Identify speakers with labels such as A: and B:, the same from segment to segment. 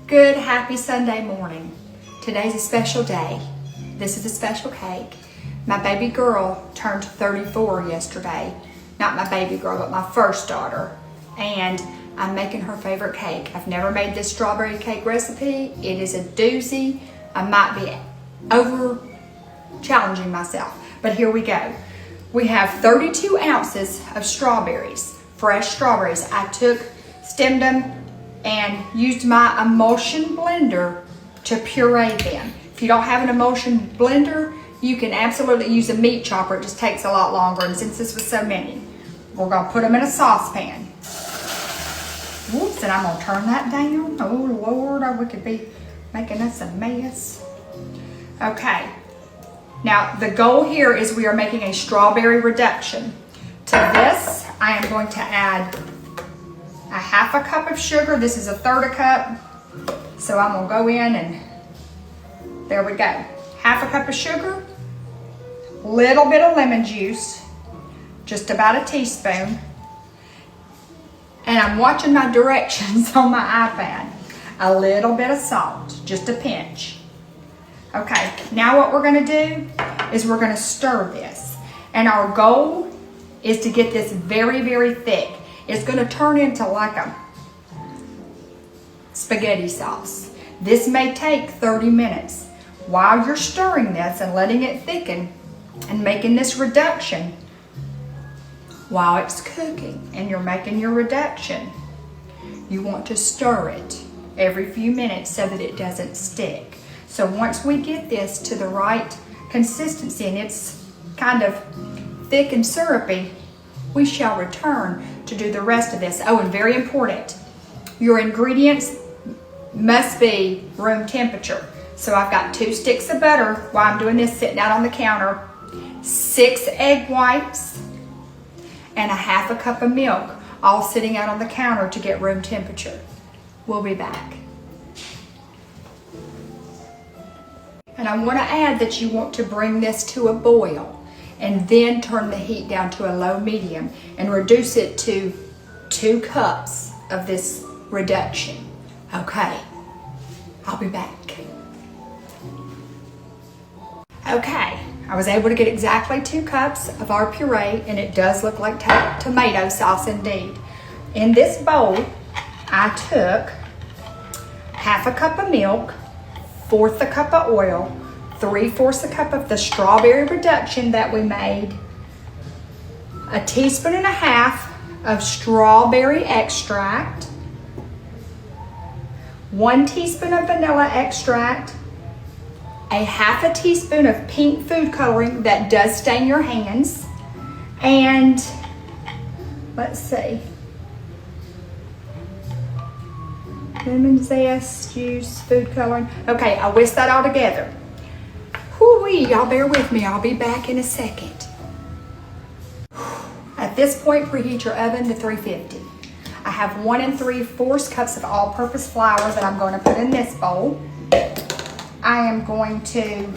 A: Good, happy Sunday morning. Today's a special day. This is a special cake. My baby girl turned 34 yesterday. Not my baby girl, but my first daughter. And I'm making her favorite cake. I've never made this strawberry cake recipe. It is a doozy. I might be over challenging myself, but here we go. We have 32 ounces of strawberries, fresh strawberries. I stemmed them and used my emulsion blender to puree them. If you don't have an emulsion blender, you can absolutely use a meat chopper. It just takes a lot longer. And since this was so many, we're gonna put them in a saucepan. Whoops, and I'm gonna turn that down. Oh Lord, we could be making us a mess. Okay, now the goal here is we are making a strawberry reduction. To this, I am going to add a half a cup of sugar. This is a third a cup. So I'm gonna go in and there we go. Half a cup of sugar, little bit of lemon juice, just about a teaspoon. And I'm watching my directions on my iPad. A little bit of salt, just a pinch. Okay, now what we're gonna do is we're gonna stir this. And our goal is to get this very, very thick. It's gonna turn into like a spaghetti sauce. This may take 30 minutes. While you're stirring this and letting it thicken and making this reduction, while it's cooking and you're making your reduction, you want to stir it every few minutes so that it doesn't stick. So once we get this to the right consistency and it's kind of thick and syrupy, we shall return to do the rest of this. Oh, and very important, your ingredients must be room temperature. So I've got 2 sticks of butter while I'm doing this sitting out on the counter, 6 egg whites, and a half a cup of milk, all sitting out on the counter to get room temperature. We'll be back. And I want to add that you want to bring this to a boil and then turn the heat down to a low medium and reduce it to 2 cups of this reduction. Okay, I'll be back. Okay, I was able to get exactly 2 cups of our puree, and it does look like tomato sauce indeed. In this bowl, I took half a cup of milk, 1/4 a cup of oil, 3/4 a cup of the strawberry reduction that we made, a teaspoon and a half of strawberry extract, 1 teaspoon of vanilla extract, a half a teaspoon of pink food coloring that does stain your hands, and let's see, lemon zest, juice, food coloring. Okay, I'll whisk that all together. Whoo-wee, y'all bear with me. I'll be back in a second. At this point, preheat your oven to 350. I have 1 3/4 cups of all-purpose flour that I'm going to put in this bowl. I am going to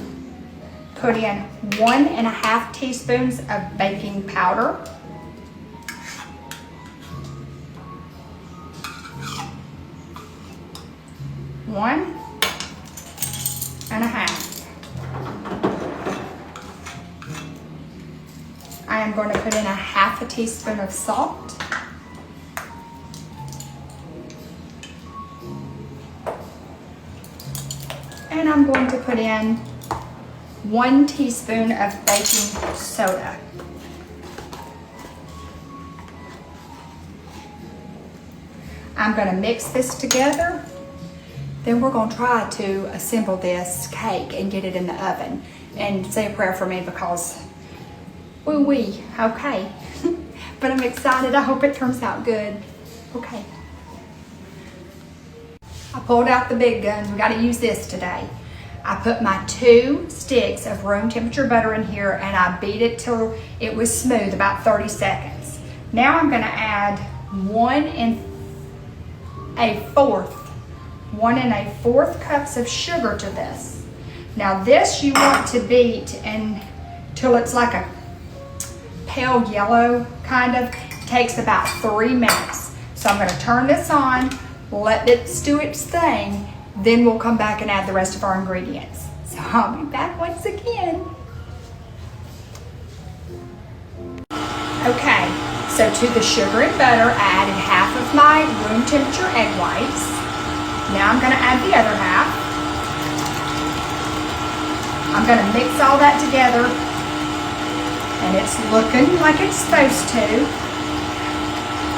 A: put in 1 1/2 teaspoons of baking powder. One and a half. I am going to put in a half a teaspoon of salt. And I'm going to put in 1 teaspoon of baking soda. I'm going to mix this together. Then we're going to try to assemble this cake and get it in the oven. And say a prayer for me because, woo-wee, okay. But I'm excited. I hope it turns out good. Okay. I pulled out the big guns. We got to use this today. I put my 2 sticks of room temperature butter in here and I beat it till it was smooth, about 30 seconds. Now I'm going to add 1 1/4 cups of sugar to this. Now this you want to beat until it's like a pale yellow kind of. It takes about 3 minutes. So I'm going to turn this on, let it do its thing, Then we'll come back and add the rest of our ingredients. So I'll be back once again. Okay, so to the sugar and butter, I added half of my room temperature egg whites. Now I'm gonna add the other half. I'm gonna mix all that together, and it's looking like it's supposed to.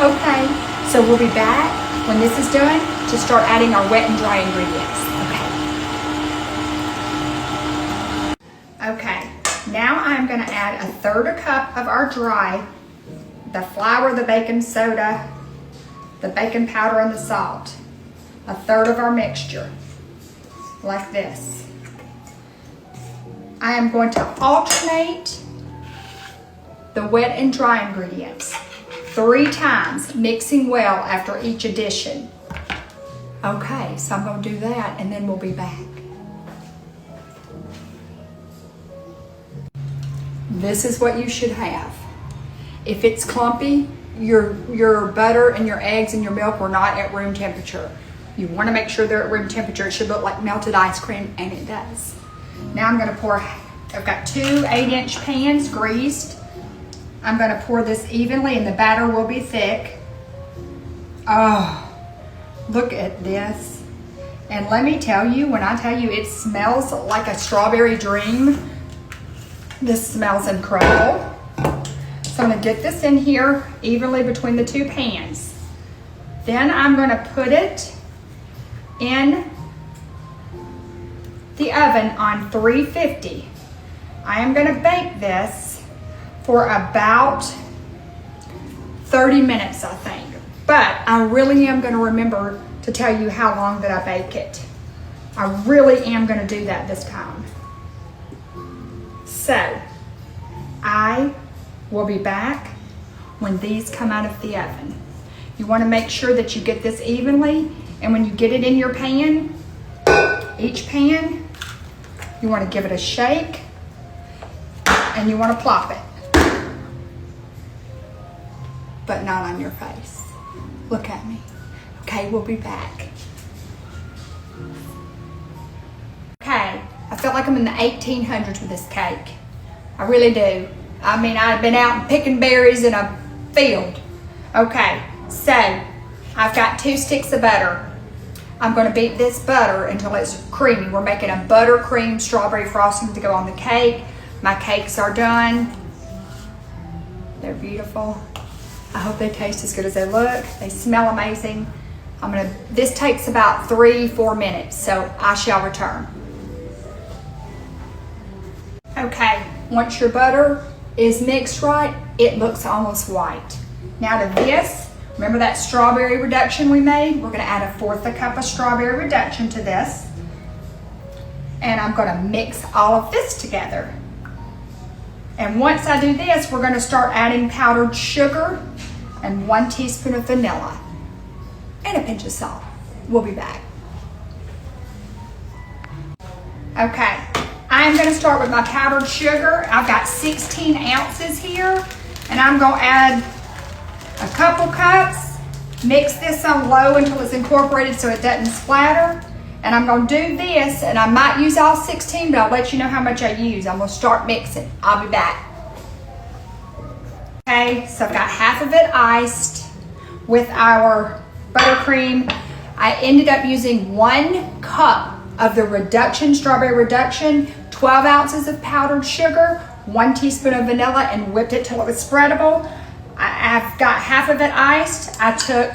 A: Okay, so we'll be back when this is done to start adding our wet and dry ingredients. Okay, now I'm gonna add 1/3 cup of our dry, the flour, the baking soda, the baking powder, and the salt. 1/3 of our mixture, like this. I am going to alternate the wet and dry ingredients 3 times, mixing well after each addition. Okay, so I'm gonna do that and then we'll be back. This is what you should have. If it's clumpy, your butter and your eggs and your milk were not at room temperature. You want to make sure they're at room temperature. It should look like melted ice cream, and it does. Now I'm going to pour, I've got 2 8-inch pans greased. I'm going to pour this evenly, and the batter will be thick. Oh, look at this. And let me tell you, when I tell you it smells like a strawberry dream, this smells incredible. So I'm gonna dip this in here evenly between the 2 pans. Then I'm gonna put it in the oven on 350. I am gonna bake this for about 30 minutes, I think. But I really am gonna remember to tell you how long that I bake it. I really am gonna do that this time. So, I will be back when these come out of the oven. You want to make sure that you get this evenly, and when you get it in your pan, each pan, you want to give it a shake, and you want to plop it. But not on your face. Look at me. Okay, we'll be back. Okay, I felt like I'm in the 1800s with this cake. I really do. I mean, I've been out picking berries in a field. Okay, so I've got 2 sticks of butter. I'm gonna beat this butter until it's creamy. We're making a buttercream strawberry frosting to go on the cake. My cakes are done. They're beautiful. I hope they taste as good as they look. They smell amazing. This takes about 3-4 minutes, so I shall return. Okay, once your butter is mixed right, it looks almost white. Now to this, remember that strawberry reduction we made? We're gonna add 1/4 cup of strawberry reduction to this. And I'm gonna mix all of this together. And once I do this, we're gonna start adding powdered sugar and 1 teaspoon of vanilla and a pinch of salt. We'll be back. Okay. I'm going to start with my powdered sugar. I've got 16 ounces here, and I'm going to add a couple cups. Mix this on low until it's incorporated so it doesn't splatter. And I'm going to do this, and I might use all 16, but I'll let you know how much I use. I'm going to start mixing. I'll be back. Okay, so I've got half of it iced with our buttercream. I ended up using 1 cup of the reduction, strawberry reduction, 12 ounces of powdered sugar, 1 teaspoon of vanilla, and whipped it till it was spreadable. I've got half of it iced. I took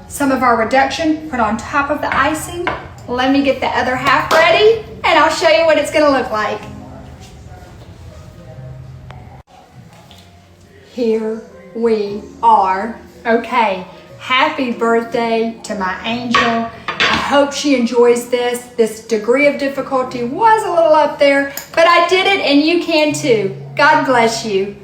A: some of our reduction, put on top of the icing. Let me get the other half ready, and I'll show you what it's gonna look like. Here we are. Okay, happy birthday to my angel. I hope she enjoys this. This degree of difficulty was a little up there, but I did it and you can too. God bless you.